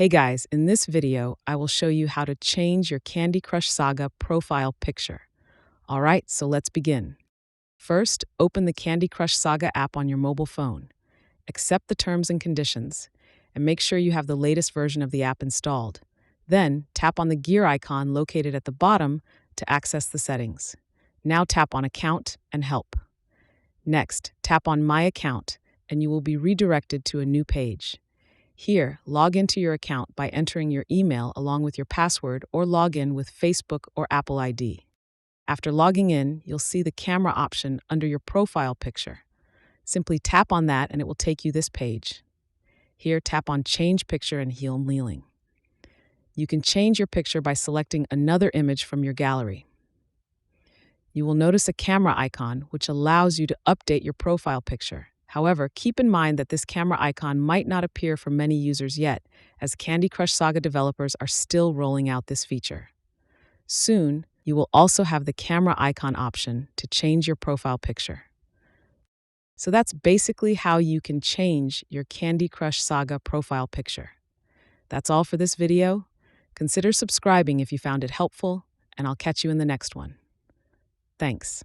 Hey guys, in this video, I will show you how to change your Candy Crush Saga profile picture. Alright, so let's begin. First, open the Candy Crush Saga app on your mobile phone. Accept the terms and conditions, and make sure you have the latest version of the app installed. Then, tap on the gear icon located at the bottom to access the settings. Now tap on Account and Help. Next, tap on My Account, and you will be redirected to a new page. Here, log into your account by entering your email along with your password or log in with Facebook or Apple ID. After logging in, you'll see the camera option under your profile picture. Simply tap on that and it will take you this page. Here, tap on Change Picture and Heal Kneeling. You can change your picture by selecting another image from your gallery. You will notice a camera icon which allows you to update your profile picture. However, keep in mind that this camera icon might not appear for many users yet, as Candy Crush Saga developers are still rolling out this feature. Soon, you will also have the camera icon option to change your profile picture. So that's basically how you can change your Candy Crush Saga profile picture. That's all for this video. Consider subscribing if you found it helpful, and I'll catch you in the next one. Thanks.